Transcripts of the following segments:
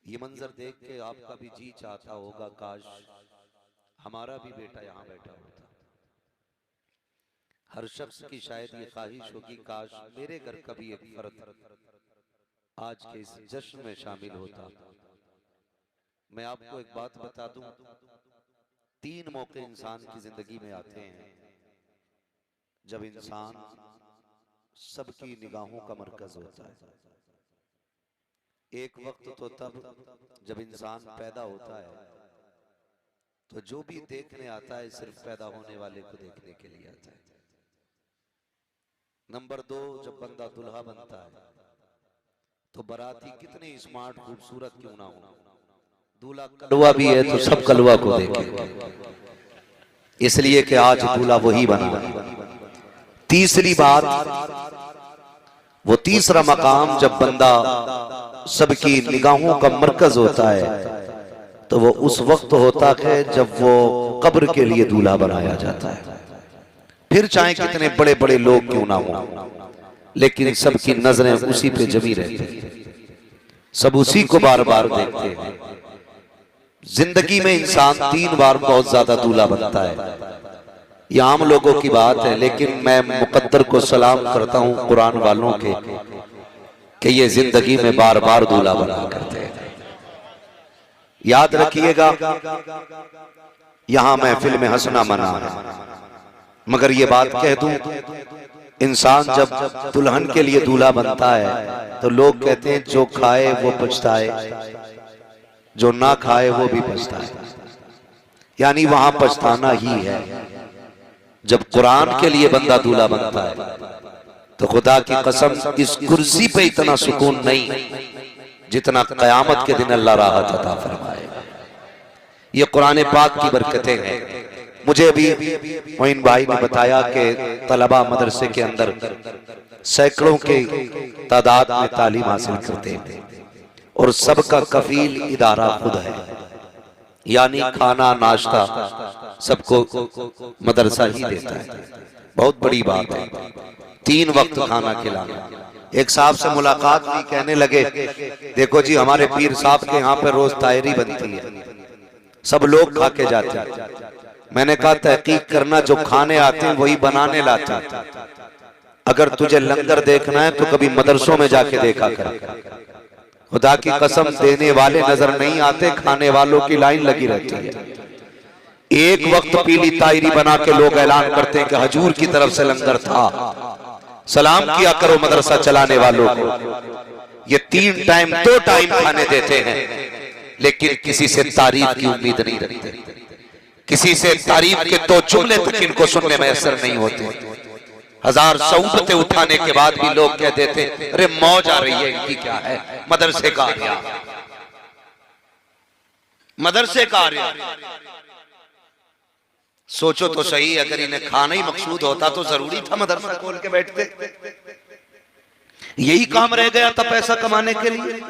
ये मंजर देख के आपका भी जी चाहता होगा काश हमारा भी बेटा यहाँ बैठा होता। हर शख्स की शायद ये ख्वाहिश होगी काश मेरे घर का भी एक फर्द आज के इस जश्न में शामिल होता। मैं आपको एक बात बता दूं, 3 मौके इंसान की जिंदगी में आते हैं जब इंसान सबकी निगाहों का मरकज होता है। एक वक्त तो तब जब इंसान पैदा होता है तो जो भी देखने आता है सिर्फ पैदा होने वाले को देखने के लिए आता है। नंबर 2, जब बंदा दुल्हा बनता है तो बाराती कितने स्मार्ट खूबसूरत क्यों ना हो, दूल्हा कलवा भी है तो सब कलवा को देखेंगे, इसलिए कि आज दूल्हा वही बना। तीसरी बात, वो तीसरा मकाम जब बंदा सबकी निगाहों का मरकज होता है तो वो उस वक्त होता है जब वो कब्र के लिए दूल्हा बनाया जाता है। फिर चाहे कितने बड़े बड़े लोग क्यों ना हो, लेकिन सबकी नजरें उसी पे जमी रहती हैं, सब उसी को बार बार देखते हैं। जिंदगी में इंसान 3 बार बहुत ज्यादा दूल्हा बनता है। ये आम लोगों की बात है, लेकिन मैं मुकद्दर को सलाम करता हूं कुरान वालों के कि ये जिंदगी में बार बार दूल्हा बना करते हैं। याद रखिएगा, यहां महफिल में हंसना मना है, मगर ये बात कह दूं, इंसान जब दुल्हन के लिए दूल्हा बनता है तो लोग कहते हैं जो खाए वो पछताए, जो ना खाए वो भी पछताए। यानी वहां पछताना ही है। जब कुरान के लिए बंदा दूल्हा बनता है तो खुदा की कसम इस कुर्सी पे इतना सुकून नहीं जितना कयामत के दिन अल्लाह राहत अता फरमाएगा। ये कुरान पाक की बरकतें हैं। मुझे अभी मोइन भाई ने बताया कि तलबा मदरसे के अंदर सैकड़ों के तादाद में तालीम हासिल करते हैं और सबका कफील इदारा खुद है, यानी खाना नाश्ता सबको मदरसा ही देता है। बहुत बड़ी बात है, 3 वक्त खाना खिलाना। एक साहब से मुलाकात हुई, कहने लगे देखो जी हमारे पीर साहब के यहाँ पे रोज तायरी बनती है, सब लोग खा के जाते हैं। मैंने कहा तहकीक करना, जो खाने आते हैं वही बनाने लाते हैं। अगर तुझे लंगर देखना है तो कभी मदरसों में जाके देखा कर। खुदा की कसम देने वाले नजर नहीं आते, खाने वालों की लाइन लगी रहती है। एक वक्त पीली तायरी बना के लोग ऐलान करते हैं कि हजूर की तरफ से लंगर था, सलाम किया करो मदरसा चलाने वालों को। ये 3 टाइम 2 टाइम खाने देते हैं, लेकिन किसी से तारीफ की उम्मीद नहीं रखते, किसी से तारीफ के 2 जुमले तक इनको सुनने में असर नहीं होते। 1000 सऊबतें उठाने के बाद भी लोग कह देते अरे मौज आ रही है इनकी, क्या है मदरसे का आर्या, मदरसे का आर्या। सोचो तो सही, अगर इन्हें खाना ही मकसूद होता तो जरूरी था मदरसा खोल के बैठते। यही काम रह गया था पैसा कमाने के लिए।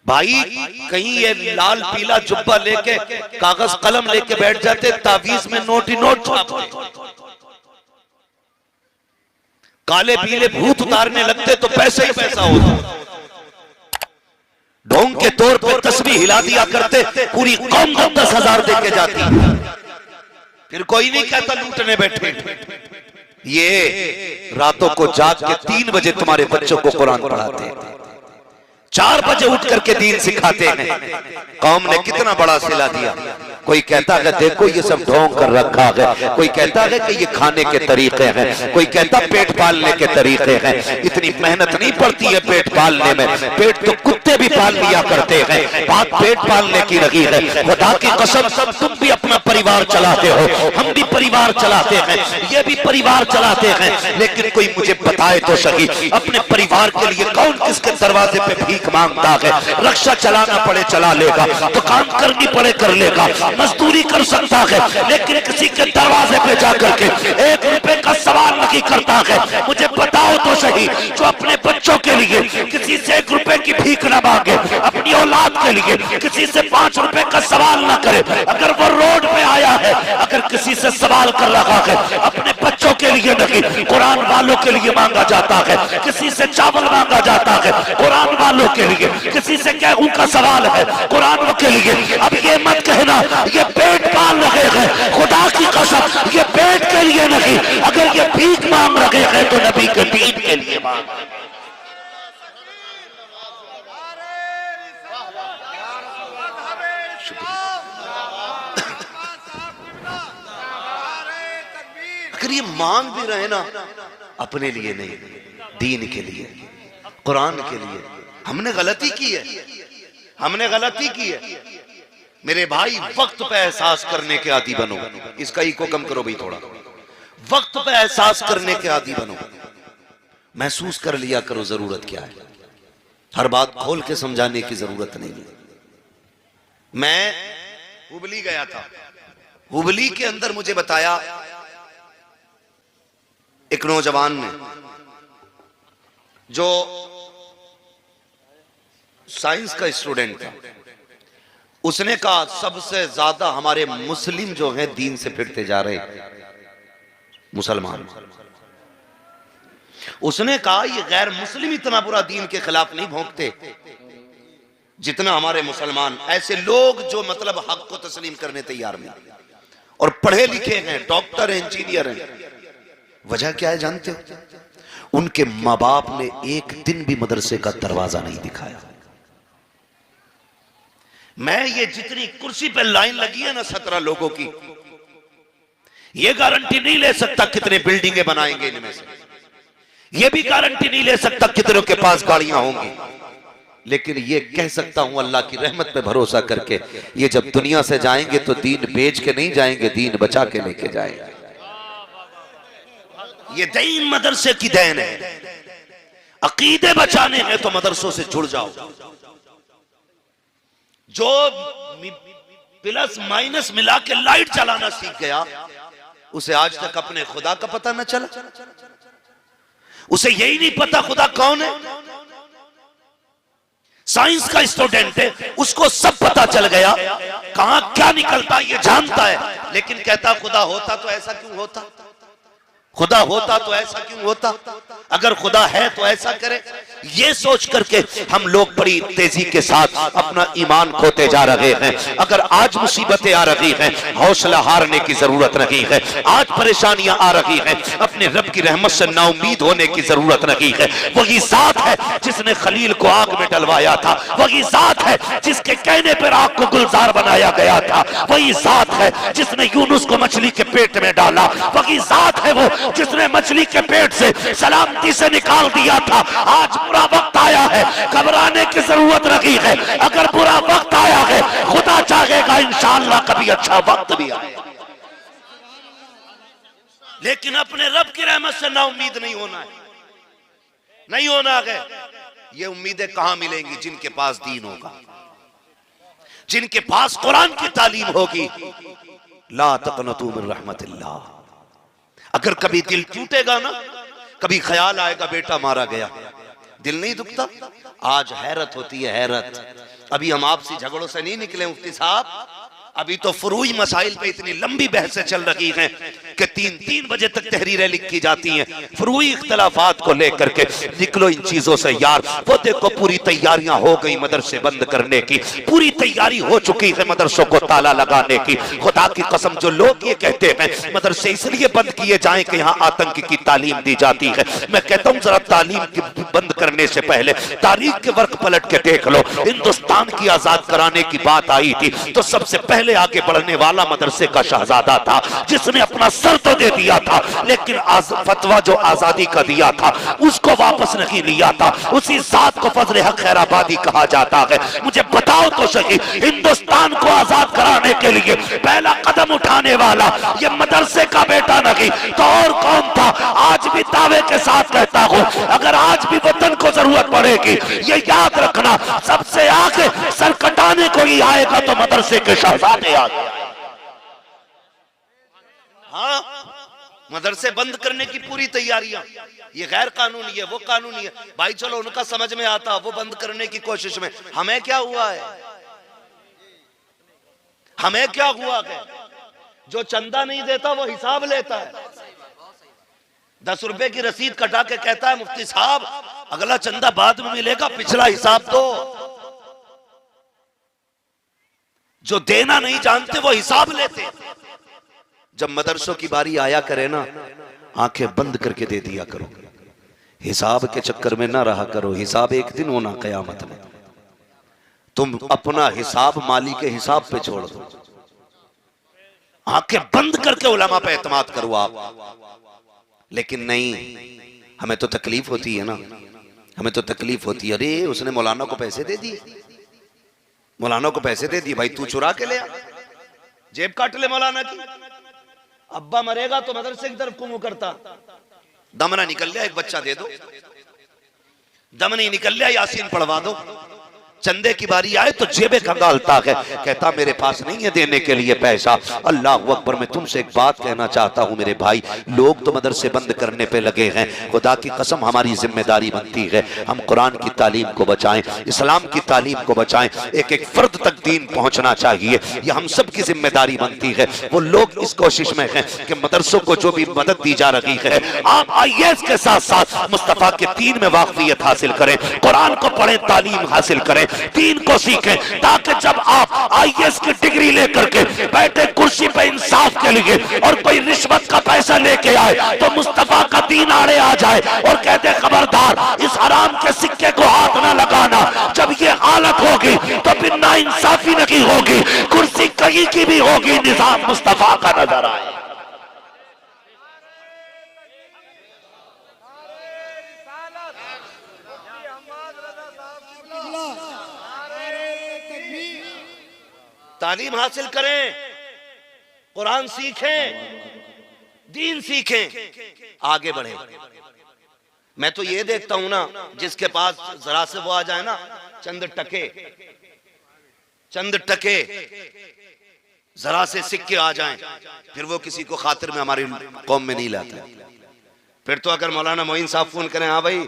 भाई कहीं ये लाल पीला जुब्बा लेके कागज कलम लेके बैठ जाते, तावीज में नोट ही नोट छापते, काले पीले भूत उतारने लगते तो पैसे ही पैसा होता। ढोंग के तौर पर तस्बीह हिला दिया करते, पूरी कौम 10,000 देके जाती, फिर कोई नहीं कहता लूटने बैठे। ये रातों को जाग के 3 बजे तुम्हारे बच्चों को कुरान पढ़ाते हैं, 4 बजे उठ करके दीन सिखाते हैं। कौम ने कितना बड़ा सिला दिया। कोई कहता है देखो ये सब ढोंग कर रखा है, कोई कहता है कि ये खाने के तरीके हैं, कोई कहता पेट पालने के तरीके हैं। इतनी मेहनत नहीं पड़ती है पेट पालने में, पेट तो कुत्ते भी पाल लिया करते हैं, बात पेट पालने की रही है। खुदा की कसम तुम भी अपना परिवार चलाते हो, हम भी परिवार चलाते हैं, ये भी परिवार चलाते हैं, लेकिन कोई मुझे बताए तो सही अपने परिवार के लिए कौन किसके दरवाजे पे भीख मांगता है। रक्षा चलाना पड़े चला लेगा, दुकान करनी पड़े कर लेगा, मजदूरी कर सकता है, लेकिन किसी के दरवाजे पे जाकर के 1 रुपए का सवाल नहीं करता है। मुझे पता बताओ तो सही, जो अपने बच्चों के लिए किसी से 1 रुपए की भीख ना मांगे, अपनी औलाद के लिए किसी से 5 रुपए का सवाल ना करे, अगर वो रोड पे आया है, अगर किसी से सवाल कर रहा है, अपने बच्चों के लिए नहीं, कुरान वालों के लिए मांगा जाता है। किसी से चावल मांगा जाता है, कुरान वालों के लिए। किसी से गेहूं का सवाल है, कुरान के लिए। अब ये मत कहना ये पेट पाल रहे हैं, खुदा की कसम ये पेट के लिए नहीं, अगर ये भीख मांग रहे हैं तो नबी के दीन के लिए मांग। अगर ये मांग भी रहे ना, अपने लिए नहीं, दीन के लिए, कुरान के लिए। हमने गलती की है, हमने गलती की है। मेरे भाई, वक्त पे एहसास करने के आदी बनो। इसका इको कम करो भाई थोड़ा। वक्त पे एहसास करने के आदी बनो, महसूस कर लिया करो जरूरत क्या है। हर बात खोल के समझाने की जरूरत नहीं है। मैं हुबली गया था, हुबली के अंदर मुझे बताया एक नौजवान ने, जो साइंस का स्टूडेंट था, उसने कहा सबसे ज्यादा हमारे मुस्लिम जो हैं दीन से फिरते जा रहे, मुसलमान। उसने कहा ये गैर मुस्लिम इतना बुरा दीन के खिलाफ नहीं भौंकते जितना हमारे मुसलमान। ऐसे लोग जो मतलब हक को तस्लीम करने तैयार नहीं, और पढ़े लिखे हैं, डॉक्टर हैं, इंजीनियर हैं। वजह क्या है जानते हो? उनके माँ बाप ने एक दिन भी मदरसे का दरवाजा नहीं दिखाया। मैं ये जितनी कुर्सी पे लाइन लगी है ना 17 लोगों की, ये गारंटी नहीं ले सकता कितने बिल्डिंगें बनाएंगे इनमें से, ये भी गारंटी नहीं ले सकता कितनों के पास गाड़ियां होंगी, लेकिन ये कह सकता हूं अल्लाह की रहमत पे भरोसा करके, ये जब दुनिया से जाएंगे तो दीन बेच के नहीं जाएंगे, दीन बचा के लेके जाएंगे। ये दीन मदरसे की देन है। अकीदे बचाने हैं तो मदरसों से जुड़ जाओ। जो प्लस माइनस मिला के लाइट चलाना सीख गया, उसे आज तक अपने खुदा का पता न चला। उसे यही नहीं पता खुदा कौन है। साइंस का स्टूडेंट है, उसको सब पता चल गया, कहां क्या निकलता ये जानता है, लेकिन कहता खुदा होता तो ऐसा क्यों होता, खुदा होता तो ऐसा क्यों होता, अगर खुदा है तो ऐसा करे। ये सोच करके हम लोग बड़ी तेजी के साथ अपना ईमान खोते जा रहे हैं। अगर आज मुसीबतें आ रही हैं, हौसला हारने की जरूरत नहीं है। आज परेशानियां आ रही हैं, अपने रब की रहमत से नाउमीद होने की जरूरत नहीं है। वही जात है जिसने खलील को आग में डलवाया था, वही जात है जिसके कहने पर आग को गुलजार बनाया गया था, वही जात है जिसने यूनुस को मछली के पेट में डाला, वही जात है वो जिसने मछली के पेट से सलामती से निकाल दिया था। आज बुरा वक्त आया है, घबराने की जरूरत नहीं है। अगर बुरा वक्त आया है, खुदा चाहेगा इंशाअल्लाह कभी अच्छा वक्त भी आएगा। लेकिन अपने रब की रहमत से ना उम्मीद नहीं होना है, नहीं होना है। ये उम्मीदें कहां मिलेंगी? जिनके पास दीन होगा, जिनके पास कुरान की तालीम होगी। ला तक़नतू मिन रहमतिल्लाह। अगर कभी दिल टूटेगा ना, कभी ख्याल आएगा बेटा मारा गया, दिल नहीं दुखता। आज हैरत होती है, हैरत। अभी हम आपसी झगड़ों से नहीं निकले मुफ्ती साहब, अभी तो फुरूई मसाइल पे इतनी लंबी बहसें चल रही हैं कि 3-3 बजे तक तहरीरें लिखी जाती हैं फुरूई इख्तलाफात को लेकर के। निकलो इन चीजों से यार। वो देखो पूरी तैयारियां हो गई मदरसे बंद करने की, पूरी तैयारी हो चुकी है मदरसों को ताला लगाने की। खुदा की कसम, जो लोग ये कहते हैं मदरसे इसलिए बंद किए जाएं कि यहाँ आतंक की तालीम दी जाती है, मैं कहता हूँ जरा तालीम बंद करने से पहले तारीख के वर्क पलट के देख लो। हिंदुस्तान की आजाद कराने की बात आई थी तो सबसे पहले आगे बढ़ने वाला मदरसे का शहजादा था, जिसने अपना सर तो दे दिया था, लेकिन फतवा जो आजादी का दिया था उसको वापस नहीं लिया था। उसी जात को फजल हक खैराबादी कहा जाता है। मुझे बताओ तो सही, हिंदुस्तान को आजाद कराने के लिए पहला कदम उठाने वाला ये मदरसे का बेटा नहीं तो और कौन था? आज भी दावे के साथ कहता हूं, अगर आज भी वतन को जरूरत पड़ेगी, ये याद रखना, सबसे आगे सर कटाने को ही आएगा तो मदरसे के शहजादे आ गए। हाँ, मदरसे बंद करने की पूरी तैयारियां, ये गैर कानूनी है, वो कानूनी है। भाई चलो उनका समझ में आता, वो बंद करने की कोशिश में, हमें क्या हुआ है? हमें क्या हुआ है? जो चंदा नहीं देता वो हिसाब लेता है। 10 रुपए की रसीद कटा के कहता है मुफ्ती साहब अगला चंदा बाद में मिलेगा, पिछला हिसाब दो। जो देना नहीं जानते वो हिसाब लेते। जब मदरसों की बारी आया करे ना, आंखें बंद करके दे दिया करो। हिसाब के चक्कर में ना रहा करो। हिसाब एक दिन होना कयामत में। तुम अपना हिसाब माली के हिसाब पे छोड़ दो। आंखें बंद करके उलमा पे एतमाद करो आप। लेकिन नहीं, हमें तो तकलीफ होती है ना, हमें तो तकलीफ होती है। अरे उसने मौलाना को पैसे दे दिए, मौलाना को पैसे दे दिए, भाई तू चुरा के ले आ, जेब काट ले मौलाना की। अब्बा मरेगा तो मदरसे की तरफ मुंह करता, दम ना निकल लिया एक बच्चा दे दो, दम नहीं निकल लिया यासीन पढ़वा दो। चंदे की बारी आए तो जेबे खंगालता है, कहता मेरे पास नहीं है देने के लिए पैसा। अल्लाह अकबर। मैं तुमसे एक बात कहना चाहता हूं मेरे भाई, लोग तो मदरसे बंद करने पे लगे हैं। खुदा की कसम हमारी जिम्मेदारी बनती है हम कुरान की तालीम को बचाएं, इस्लाम की तालीम को बचाएं। एक एक फर्द तक दीन पहुंचना चाहिए, ये हम सब की जिम्मेदारी बनती है। वो लोग इस कोशिश में हैं कि मदरसों को जो भी मदद दी जा रही है, आप IAS के साथ साथ मुस्तफा के दीन में वाकफियत हासिल करें, कुरान को पढ़ें, तालीम हासिल करें, दीन को सीखें, ताकि जब आप IAS की डिग्री लेकर के बैठे कुर्सी पे इंसाफ के लिए और कोई रिश्वत का पैसा लेके आए तो मुस्तफा का दीन आड़े आ जाए और कहते खबरदार इस हराम के सिक्के को हाथ ना लगाना। जब ये हालत होगी तो फिर ना इंसाफी नहीं होगी, कुर्सी कहीं की भी होगी, निजाम मुस्तफा का नजर आए। तालीम हासिल करें, कुरान सीखें, दीन सीखें, आगे बढ़े। मैं तो ये देखता हूं ना, जिसके पास जरा से वो आ जाए ना, चंद टके जरा से सिक्के आ जाएं, फिर वो किसी को खातिर में हमारी कौम में नहीं लाता। फिर तो अगर मौलाना मोइन साहब फोन करें, हाँ भाई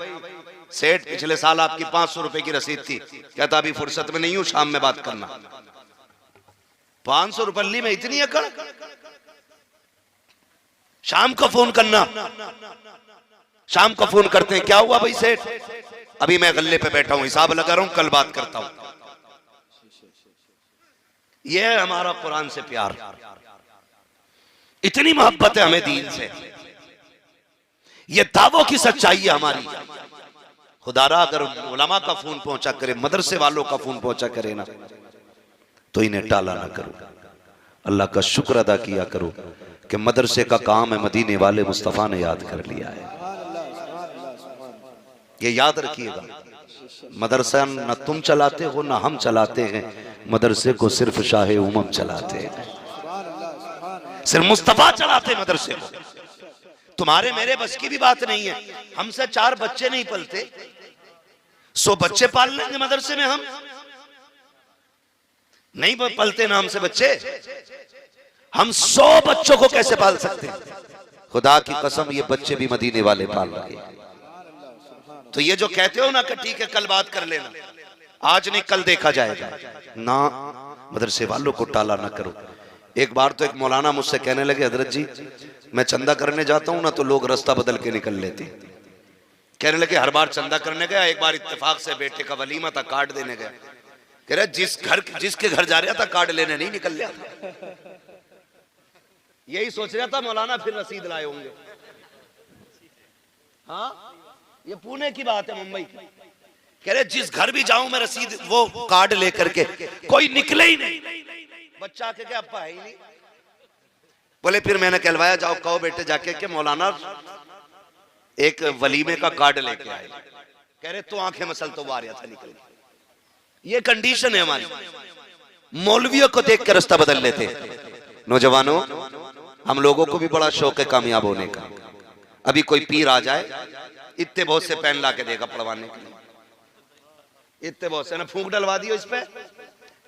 सेठ पिछले साल आपकी 500 रुपए की रसीद थी, कहता अभी फुर्सत में नहीं हूं, शाम में बात करना। 500 रुपये में इतनी अकड़, शाम को फोन करना। शाम को फोन करते हैं, क्या हुआ भाई सेठ, अभी मैं गल्ले पे बैठा हूं, हिसाब लगा रहा हूं, कल बात करता हूं। यह है हमारा कुरान से प्यार, इतनी मोहब्बत है हमें दीन से, यह दावों की सच्चाई है हमारी। खुदारा अगर उलमा का फोन पहुंचा करे, मदरसे वालों का फोन पहुंचा करे ना, तो इन्हें टाला ना करो, अल्लाह का शुक्र अदा किया करो कि मदरसे का काम है, मदीने वाले मुस्तफ़ा ने याद कर लिया है। ये याद रखिएगा, मदरसा न तुम चलाते हो ना हम चलाते हैं, मदरसे को सिर्फ शाह उमम चलाते हैं, सिर्फ मुस्तफ़ा चलाते मदरसे को। तुम्हारे मेरे बस की भी बात नहीं है, हमसे 4 बच्चे नहीं पलते, 100 बच्चे पाल लेंगे मदरसे में, हम नहीं पलते ना हमसे बच्चे, हम 100 बच्चों को कैसे पाल सकते हैं? खुदा की कसम ये बच्चे भी मदीने वाले पाल रहे हैं। तो ये जो कहते हो ना कि ठीक है कल बात कर लेना, आज नहीं कल देखा जाएगा ना, मदरसे वालों को टाला ना करो। एक बार तो एक मौलाना मुझसे कहने लगे, हजरत जी मैं चंदा करने जाता हूं ना तो लोग रास्ता बदल के निकल लेते। कहने लगे हर बार चंदा करने गया, एक बार इत्तेफाक से बेटे का वलीमा था, कार्ड देने गया, कह रहे जिसके घर जा रहा था कार्ड लेने नहीं निकल रहा था। यही सोच रहा था मौलाना फिर रसीद लाए होंगे। हाँ ये पुणे की बात है, मुंबई की। कह रहे जिस घर भी जाऊं मैं रसीद वो कार्ड लेकर के, कोई निकले ही नहीं। बच्चा के क्या अप्पा है ही नहीं। बोले फिर मैंने कहलवाया, जाओ कहो बेटे जाके के मौलाना एक वलीमे का कार्ड लेके आए। कह रहे तो आंखें मसल तो आ रहा था निकल। ये कंडीशन है हमारी, मौलवियों को देख कर रास्ता बदल लेते। नौजवानों हम लोगों को भी बड़ा शौक है कामयाब होने का। अभी कोई पीर आ जाए, इतने बहुत से पेन ला के देगा पढ़वाने के लिए, इतने बहुत से ना फूंक डलवा दियो इस पे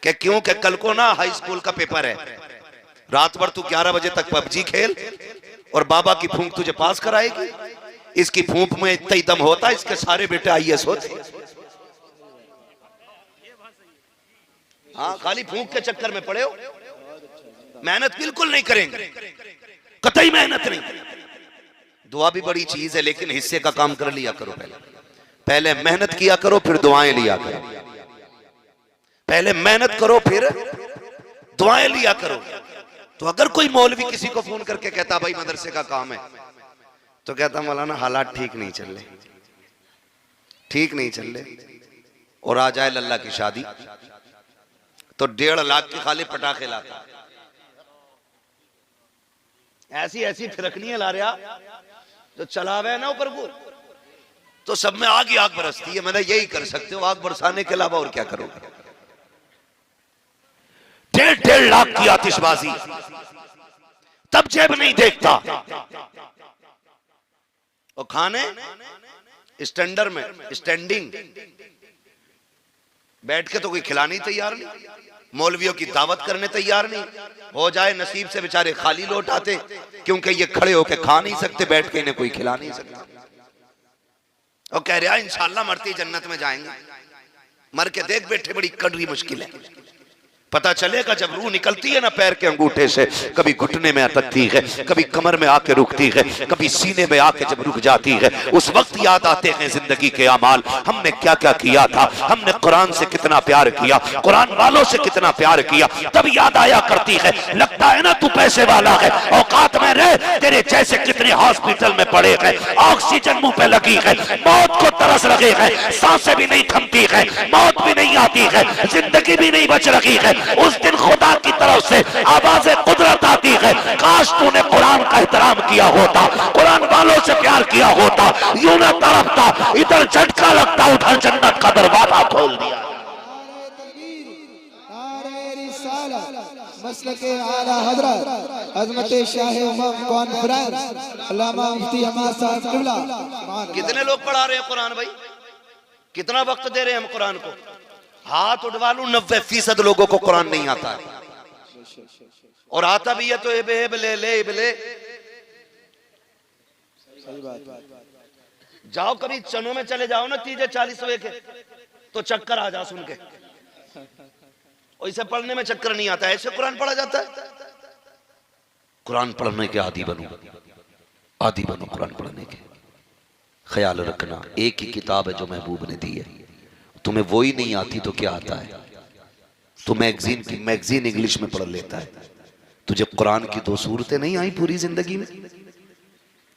कि क्यों कि कल को ना हाई स्कूल का पेपर है, रात भर तू 11 बजे तक पबजी खेल और बाबा की फूंक तुझे पास कराएगी। इसकी फूंक में इतना ही दम होता, इसके सारे बेटे आईएएस होते। हाँ, खाली फूंक के चक्कर में पड़े हो, मेहनत बिल्कुल नहीं करेंगे, कतई मेहनत नहीं। दुआ भी बड़ी चीज है, लेकिन हिस्से का काम कर लिया करो। पहले मेहनत किया करो, फिर दुआएं लिया करो। पहले मेहनत करो, फिर दुआएं लिया करो। तो अगर कोई मौलवी किसी को फोन करके कहता भाई मदरसे का काम है, तो कहता मौलाना हालात ठीक नहीं चल रहे, ठीक नहीं चल रहे, और आ जाए लल्ला की शादी तो 1.5 लाख के खाली पटाखे लाता। ऐसी ऐसी फिरकनी ला रहा जो चलावे ना ऊपर को, तो सब में आग ही आग बरसती है। मैंने यही कर सकते हो, आग बरसाने के अलावा और क्या करोगे। 1.5 लाख की आतिशबाजी, तब जेब नहीं देखता। और खाने स्टैंडर में स्टैंडिंग बैठ के तो कोई खिलाने तैयार नहीं, मौलवियों की दावत करने तैयार नहीं। हो जाए नसीब से बेचारे खाली लौट आते, क्योंकि ये खड़े होके खा नहीं सकते, बैठ के इन्हें कोई खिला नहीं सकता। और कह रहा इंशाल्लाह मरती जन्नत में जाएंगे। मर के देख बैठे, बड़ी कड़वी मुश्किल है। पता चलेगा जब रूह निकलती है ना पैर के अंगूठे से, कभी घुटने में अटकती है, कभी कमर में आके रुकती है, कभी सीने में आके जब रुक जाती है, उस वक्त याद आते हैं जिंदगी के अमाल। हमने क्या क्या किया था, हमने कुरान से कितना प्यार किया, कुरान वालों से कितना प्यार किया, तब याद आया करती है। लगता है ना तू पैसे वाला है, औकात में रह, तेरे जैसे कितने हॉस्पिटल में पड़े हैं, ऑक्सीजन मुंह पे लगी है, मौत को तरस रहे हैं, सांसें भी नहीं थमती है, मौत भी नहीं आती है, जिंदगी भी नहीं बच रही है। उस दिन खुदा की तरफ से आवाज़ कुदरत आती है, काश तूने कुरान का एहतराम किया होता, कुरान वालों से प्यार किया होता, यूं न तड़पता, इधर झटका लगता, उधर जन्नत का दरवाजा खोल दिया। मसलके आला हज़रत अज़मत शाह उम्मत कॉन्फ्रेंस अल्लामा मुफ्ती हमाद साहब क़िबला। कितने लोग पढ़ा रहे हैं कुरान भाई, कितना वक्त दे रहे हैं हम कुरान को? हाथ उठवा लूं, 90% लोगों को कुरान नहीं आता है, और आता भी है तो एब ले ले एब ले। सही बात। जाओ कभी चनों में चले जाओ ना, 30-40 के, तो चक्कर आ जा सुन के। और इसे पढ़ने में चक्कर नहीं आता, ऐसे कुरान पढ़ा जाता है। कुरान पढ़ने के आदी बनो, आदी बनो कुरान पढ़ने के। ख्याल रखना, एक ही किताब है जो महबूब ने दी है, तुम्हें वो ही नहीं आती तो क्या आता है? तो मैगजीन इंग्लिश में पढ़ लेता है, तुझे कुरान की 2 सूरतें नहीं आई पूरी जिंदगी में।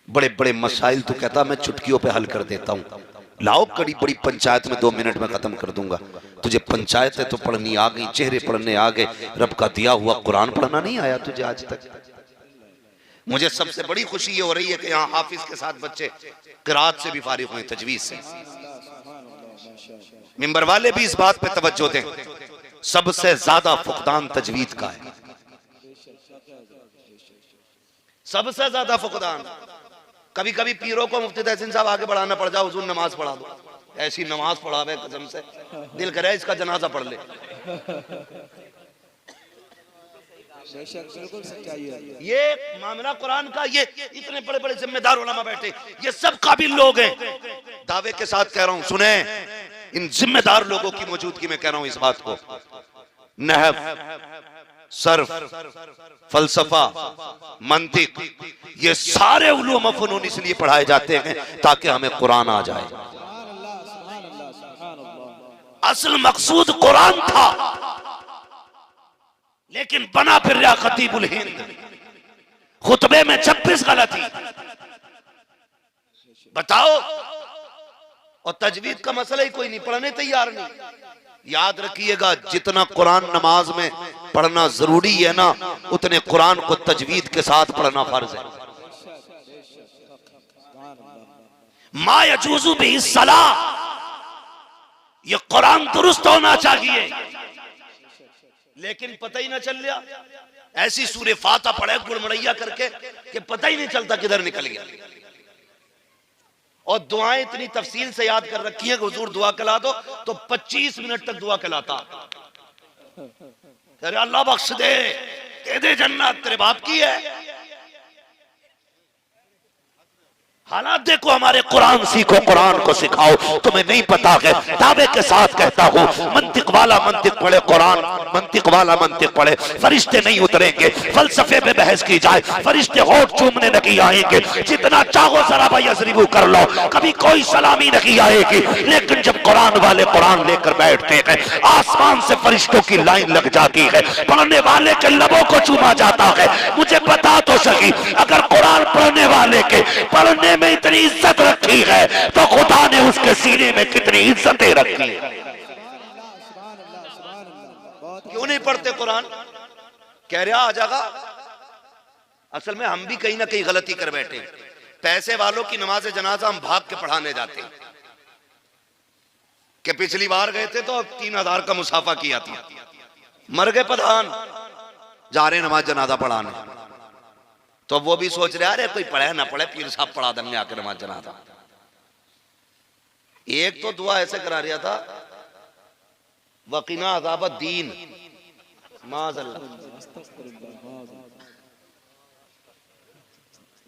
बड़े बड़े मसाइल तो कहता मैं चुटकियों पे हल कर देता हूं, लाओ कड़ी बड़ी पंचायत में 2 मिनट में खत्म कर दूंगा। तुझे पंचायतें तो पढ़नी आ गई, चेहरे पढ़ने आ गए, रब का दिया हुआ कुरान पढ़ना नहीं आया तुझे आज तक। मुझे सबसे बड़ी खुशी ये हो रही है कि यहाँ हाफिज के साथ बच्चे किरात से भी फारिग हुए, तजवीज से। मिंबर वाले भी इस बात पे तवज्जो दें, सबसे ज्यादा फुकदान तजवीद का है, सबसे ज्यादा फुकदान। कभी कभी पीरों को मुफ्ती तहसीन साहब आगे बढ़ाना पड़ जाए, हुजूर नमाज पढ़ा दो, ऐसी नमाज पढ़ावे कसम से दिल करे इसका जनाजा पढ़ ले। बिल्कुल सच्चाई है। ये मामला कुरान का, ये इतने बड़े बड़े जिम्मेदार उलमा बैठे, ये सब काबिल लोग हैं। दावे के साथ कह रहा हूं, सुने, इन जिम्मेदार लोगों की मौजूदगी में कह रहा हूं इस बात को। नहव, सर्फ, फलसफा, मंतिक, ये सारे उलूम व फनून इसलिए पढ़ाए जाते हैं ताकि हमें कुरान आ जाए। असल मकसूद कुरान था, लेकिन बना फिर रहा खतीबुल हिंद। खुतबे में 26 गलती, बताओ। और तजवीद का मसला ही कोई नहीं, पढ़ने तैयार नहीं। याद रखिएगा, जितना कुरान नमाज में पढ़ना जरूरी है ना, उतने कुरान को तजवीद के साथ पढ़ना फर्ज है। मा यजूज़ु बिही सलाह, ये कुरान दुरुस्त होना चाहिए, लेकिन पता ही ना चल गया। ऐसी सूरे फाता पढ़े गुड़मड़ैया करके कि पता ही नहीं चलता किधर निकल गया। और दुआएं इतनी तफसील से याद कर रखी है कि हुजूर दुआ कला दो तो 25 मिनट तक दुआ कलाता। अरे अल्लाह बख्श दे, दे जन्नत तेरे बाप की है। हालात देखो हमारे, कुरान सीखो, कुरान को सिखाओ। तुम्हें नहीं पता है, दावे के साथ कहता हूँ, मंतिक वाला मंतिक पढ़े, कुरान मंतिक वाला मंतिक पढ़े, फरिश्ते नहीं उतरेंगे। फलसफे में बहस की जाए, फरिश्ते होठ चूमने नहीं आएंगे। जितना चाहो जरा भाई अजरिबू कर लो, कभी कोई सलामी नहीं आएगी। लेकिन जब कुरान वाले कुरान लेकर बैठते हैं, आसमान से फरिश्तों की लाइन लग जाती है, पढ़ने वाले के लबों को चूमा जाता है। मुझे बता तो सही, अगर कुरान पढ़ने वाले के पढ़ने में इतनी इज्जत रखी है तो खुदा ने उसके सीने में कितनी इज्जतें रखी है। क्यों नहीं पढ़ते कुरान? कह रहा आ जाएगा। असल में हम भी कहीं ना कहीं गलती कर बैठे। पैसे वालों की नमाज जनाजा हम भाग के पढ़ाने जाते हैं कि पिछली बार गए थे तो 3000 का मुसाफा किया था, मर गए प्रधान, जा रहे नमाज जनाजा पढ़ाने। तो वो भी सोच रहे अरे कोई पढ़े ना पढ़े, पीर साहब पढ़ा देंगे आकर नमाज जनाजा। एक तो दुआ ऐसे करा रहा था, वकीना अज़ाब दीन माज़अल्लाह।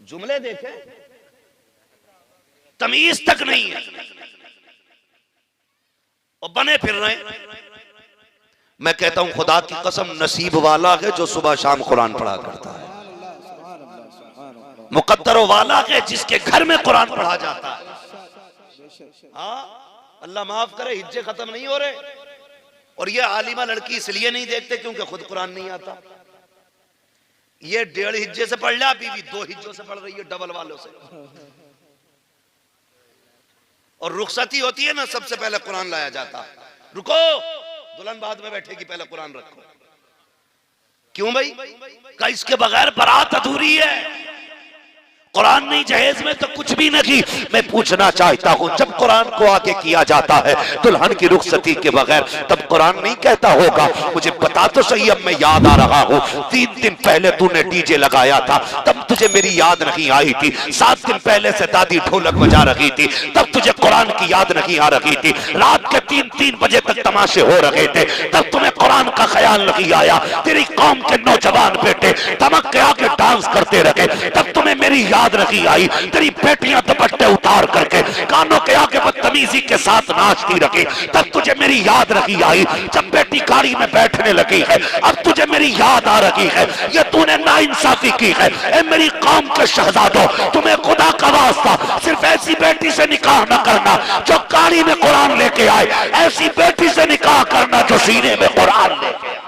जुमले देखे, तमीज तक नहीं है और बने फिर रहे। मैं कहता हूं खुदा की कसम, नसीब वाला है जो सुबह शाम कुरान पढ़ा करता है, मुकद्दर वाला है जिसके घर में कुरान पढ़ा जाता है। हाँ, अल्लाह माफ करे, हिज्जे खत्म नहीं हो रहे। और ये आलिमा लड़की इसलिए नहीं देखते क्योंकि खुद कुरान नहीं आता। ये 1.5 हिज्जे से पढ़ लिया, बीवी 2 हिज्जों से पढ़ रही है, डबल वालों से। और रुखसती होती है ना, सबसे पहले कुरान लाया जाता। रुको, दुल्हन बाद में बैठेगी, पहले कुरान रखो। क्यों भाई? का इसके बगैर बारात अधूरी है। कुरान नहीं जहेज में तो कुछ भी नहीं। मैं पूछना चाहता हूं, जब कुरान को आगे किया जाता है दुल्हन की रुखसती के बगैर, तब कुरान नहीं कहता होगा मुझे बता तो सही, अब मैं याद आ रहा हूं 3 दिन पहले तूने डीजे लगाया था, तब तुझे मेरी याद नहीं आई थी। 7 दिन पहले से दादी ढोलक बजा रही थी, तब तुझे कुरान की याद नहीं आ रही थी। रात के 3-3 बजे तक तमाशे हो रहे थे, तब तुम्हें कुरान का ख्याल नहीं आया। तेरी कौम के नौजवान बेटे तमक के आके डांस करते रहे, तब तुम्हें मेरी याद नहीं आई। तेरी बेटियां दुपट्टे उतार करके कानों के आगे बदतमीजी के साथ नाचती रही, तब तुझे मेरी याद नहीं आई। जब बेटी गाड़ी में बैठने लगी है, अब तुझे मेरी याद आ रही है। ये तूने नाइंसाफी की है। ए मेरी कौम के शहजादों, तुम्हें खुदा का वास्ता सिर्फ ऐसी बेटी से निकाह न करना जो गाड़ी में कुरान लेके आए, ऐसी बेटी से निकाह करना जो सीने में कुरान लेके आए।